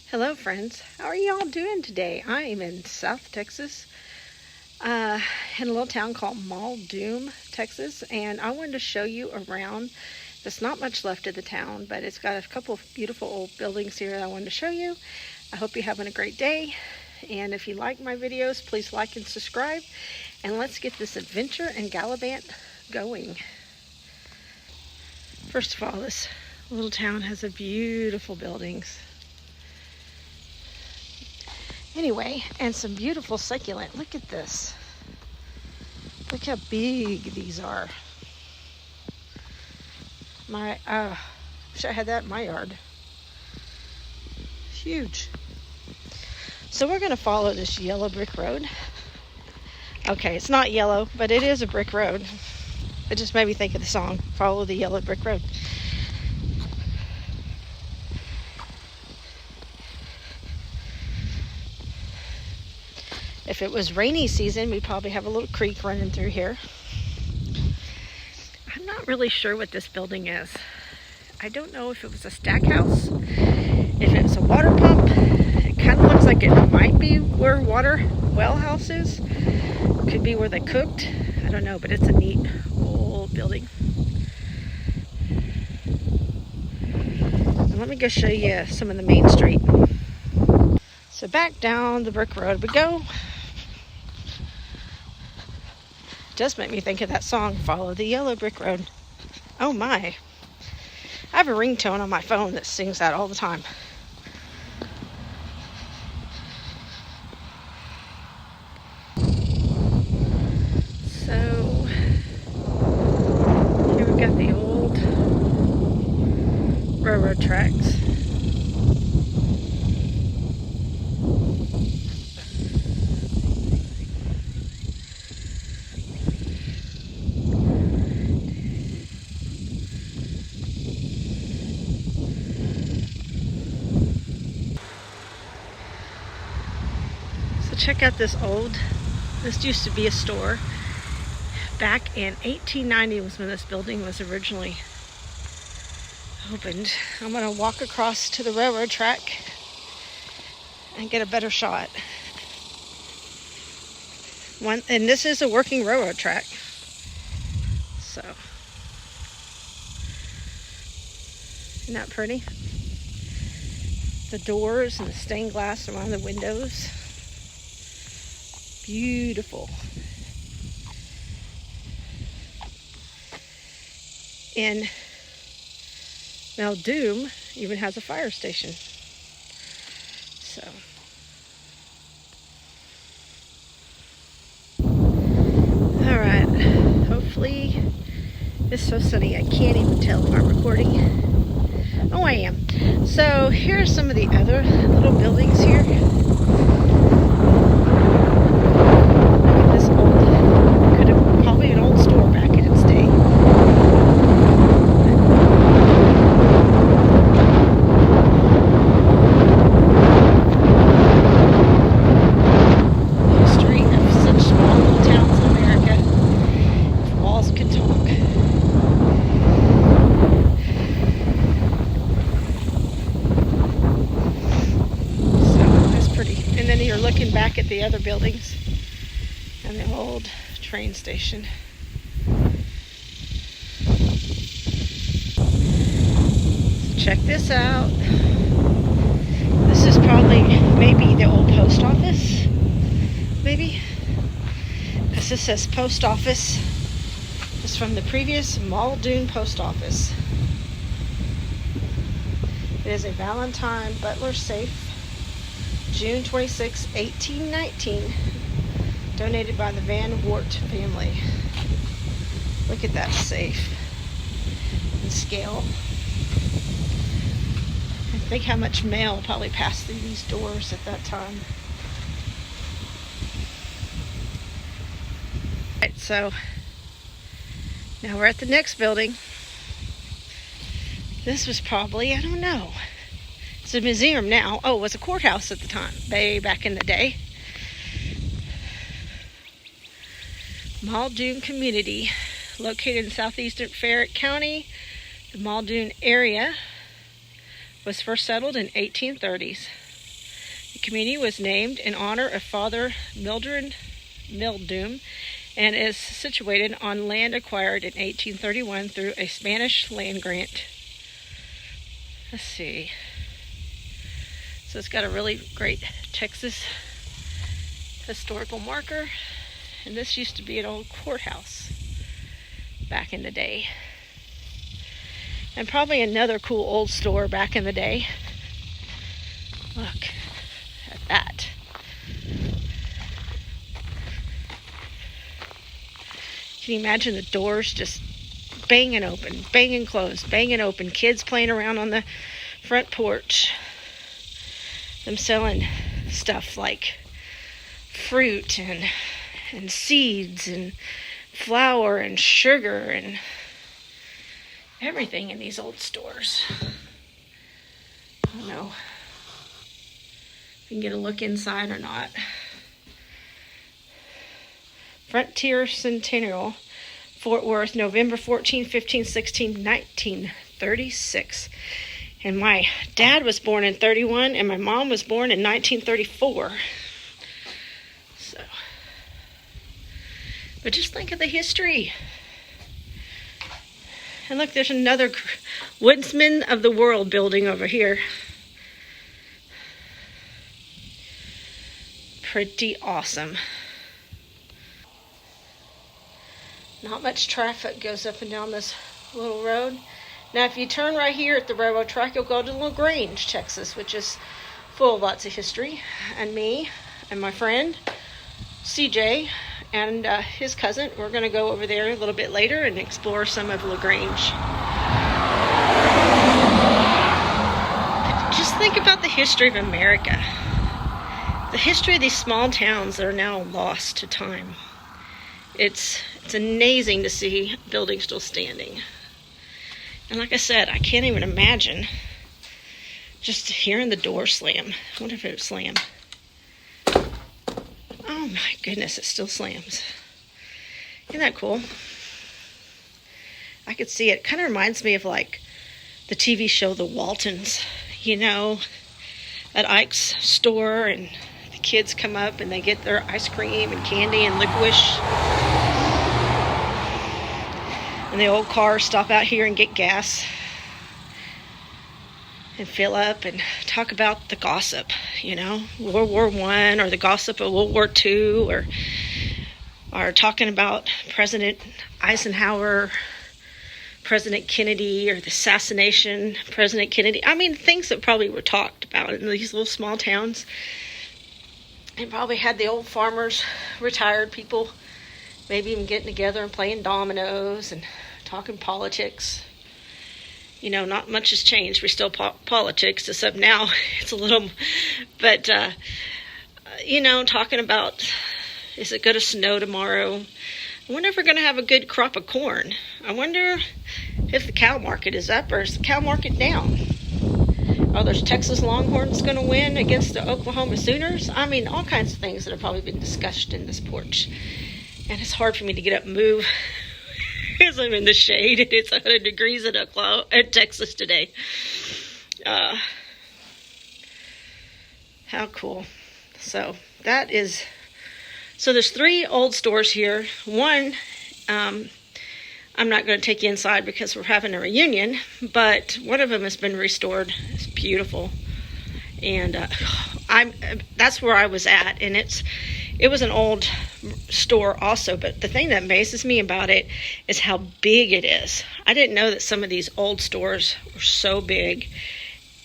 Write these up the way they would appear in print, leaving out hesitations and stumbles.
Hello friends, how are y'all doing today? I am in South Texas, in a little town called Muldoon, Texas, and I wanted to show you around. There's not much left of the town, but it's got a couple of beautiful old buildings here that I wanted to show you. I hope you're having a great day, and if you like my videos, please like and subscribe, and let's get this adventure and gallivant going. First of all, this little town has a beautiful buildings. Anyway, and some beautiful succulent. Look at this. Look how big these are. Wish I had that in my yard. Huge. So we're gonna follow this yellow brick road. Okay, it's not yellow, but it is a brick road. It just made me think of the song, Follow the Yellow Brick Road. If it was rainy season, we'd probably have a little creek running through here. I'm not really sure what this building is. I don't know if it was a stack house, if it's a water pump. It kind of looks like it might be where well house is. Could be where they cooked. I don't know, but it's a neat old building. And let me go show you some of the main street. So back down the brick road we go. Just make me think of that song, Follow the Yellow Brick Road. Oh my. I have a ringtone on my phone that sings that all the time. So, here we've got the old railroad tracks. Check out this this used to be a store. Back in 1890 was when this building was originally opened. I'm gonna walk across to the railroad track and get a better shot. And this is a working railroad track. So, isn't that pretty? The doors and the stained glass around the windows. Beautiful. And Muldoon even has a fire station. So, all right. Hopefully, it's so sunny I can't even tell if I'm recording. Oh, I am. So here's some of the other little buildings here. Looking back at the other buildings and the old train station. So check this out. This is probably maybe the old post office, maybe, because this says post office. It's from the previous Muldoon post office. It is a Valentine Butler safe. June 26, 1819, donated by the Van Wart family. Look at that safe and scale. And think how much mail probably passed through these doors at that time. Alright, so now we're at the next building. This was probably, I don't know. It's a museum now. Oh, it was a courthouse at the time, back in the day. Muldoon community, located in southeastern Fayette County. The Muldoon area was first settled in 1830s. community was named in honor of Father Muldoon and is situated on land acquired in 1831 through a Spanish land grant. Let's see. So it's got a really great Texas historical marker. And this used to be an old courthouse back in the day. And probably another cool old store back in the day. Look at that. Can you imagine the doors just banging open, banging closed, banging open, kids playing around on the front porch, them selling stuff like fruit and seeds and flour and sugar and everything in these old stores. I don't know if you can get a look inside or not. Frontier Centennial, Fort Worth, November 14, 15, 16, 1936. And my dad was born in 31 and my mom was born in 1934. So, but just think of the history. And look, there's another Woodsman of the World building over here. Pretty awesome. Not much traffic goes up and down this little road. Now, if you turn right here at the railroad track, you'll go to Grange, Texas, which is full of lots of history. And me and my friend, CJ, and his cousin, we're going to go over there a little bit later and explore some of LaGrange. Just think about the history of America. The history of these small towns that are now lost to time. It's amazing to see buildings still standing. And like I said, I can't even imagine just hearing the door slam. I wonder if it would slam. Oh my goodness, it still slams. Isn't that cool? I could see it. Kind of reminds me of like the TV show The Waltons, you know, at Ike's store, and the kids come up and they get their ice cream and candy and licorice. And the old cars stop out here and get gas and fill up and talk about the gossip, you know, World War I or the gossip of World War II, or talking about President Eisenhower, President Kennedy, or the assassination of President Kennedy. I mean, things that probably were talked about in these little small towns. And probably had the old farmers, retired people, maybe even getting together and playing dominoes and talking politics. You know, not much has changed. We're still politics, except now it's a little, but, you know, talking about, is it going to snow tomorrow? I wonder if we're going to have a good crop of corn. I wonder if the cow market is up or is the cow market down? Are those Texas Longhorns going to win against the Oklahoma Sooners? I mean, all kinds of things that have probably been discussed in this porch. And it's hard for me to get up and move because I'm in the shade and it's 100 degrees in Texas today. How cool. So there's 3 old stores here. One, I'm not going to take you inside because we're having a reunion, but one of them has been restored. It's beautiful. And that's where I was at, and it was an old store also, but the thing that amazes me about it is how big it is. I didn't know that some of these old stores were so big,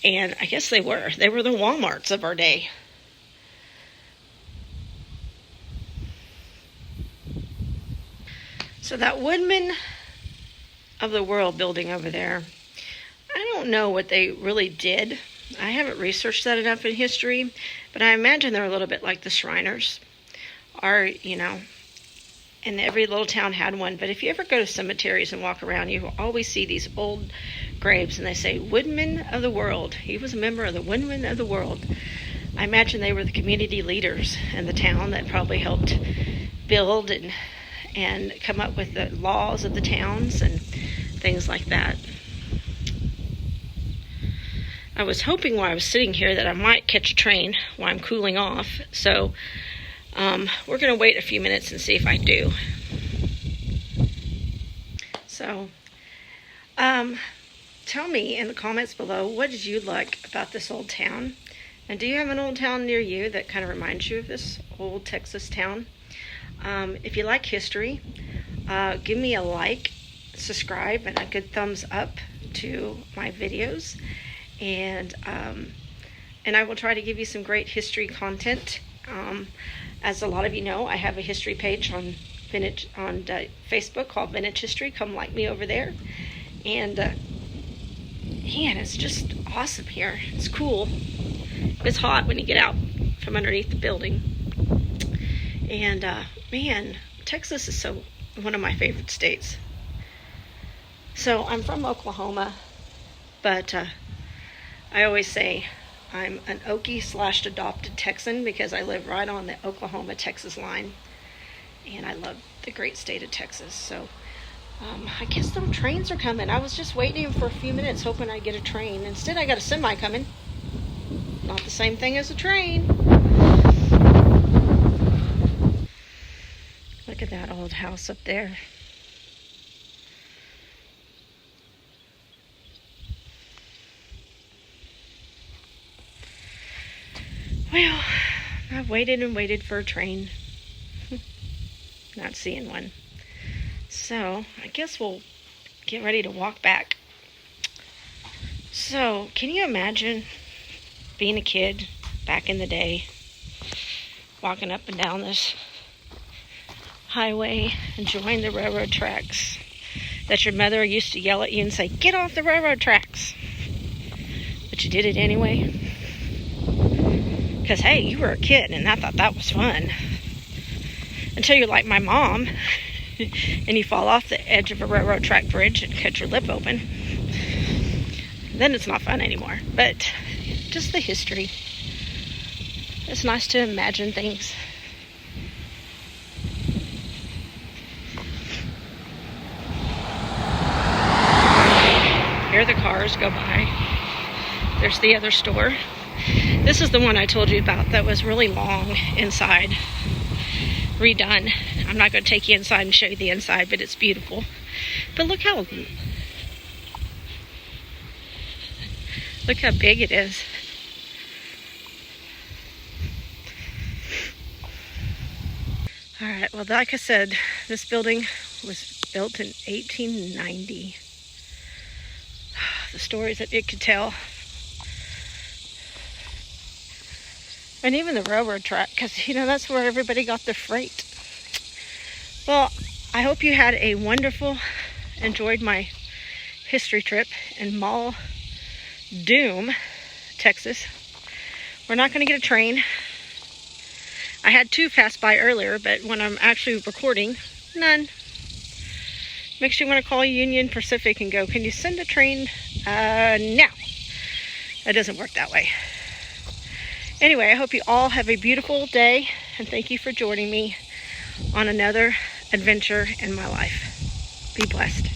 and I guess they were. They were the Walmarts of our day. So that Woodman of the World building over there, I don't know what they really did. I haven't researched that enough in history, but I imagine they're a little bit like the Shriners. Or, you know, and every little town had one. But if you ever go to cemeteries and walk around, you will always see these old graves, and they say, Woodman of the World. He was a member of the Woodman of the World. I imagine they were the community leaders in the town that probably helped build and come up with the laws of the towns and things like that. I was hoping while I was sitting here that I might catch a train while I'm cooling off. So we're going to wait a few minutes and see if I do. So tell me in the comments below, what did you like about this old town? And do you have an old town near you that kind of reminds you of this old Texas town? If you like history, give me a like, subscribe, and a good thumbs up to my videos. And I will try to give you some great history content. As a lot of you know, I have a history page on Facebook called Vintage History. Come like me over there. And man, it's just awesome here. It's cool. It's hot when you get out from underneath the building. And man, Texas is one of my favorite states. So I'm from Oklahoma, but I always say I'm an Okie / adopted Texan because I live right on the Oklahoma-Texas line. And I love the great state of Texas. So I guess no trains are coming. I was just waiting for a few minutes hoping I'd get a train. Instead, I got a semi coming. Not the same thing as a train. Look at that old house up there. Well, I've waited and waited for a train. Not seeing one. So, I guess we'll get ready to walk back. So, can you imagine being a kid back in the day, walking up and down this highway, enjoying the railroad tracks, that your mother used to yell at you and say, "Get off the railroad tracks," but you did it anyway? Because, hey, you were a kid and I thought that was fun. Until you're like my mom and you fall off the edge of a railroad track bridge and cut your lip open. Then it's not fun anymore. But just the history. It's nice to imagine things. Here the cars go by. There's the other store. This is the one I told you about that was really long inside. Redone. I'm not going to take you inside and show you the inside, but it's beautiful. But look how big it is. Alright, well, like I said, this building was built in 1890. The stories that it could tell. And even the railroad track, because, you know, that's where everybody got their freight. Well, I hope you had a wonderful, enjoyed my history trip in Muldoon, Texas. We're not going to get a train. I had two pass by earlier, but when I'm actually recording, none. Makes you want to call Union Pacific and go, "Can you send a train?" No. That doesn't work that way. Anyway, I hope you all have a beautiful day, and thank you for joining me on another adventure in my life. Be blessed.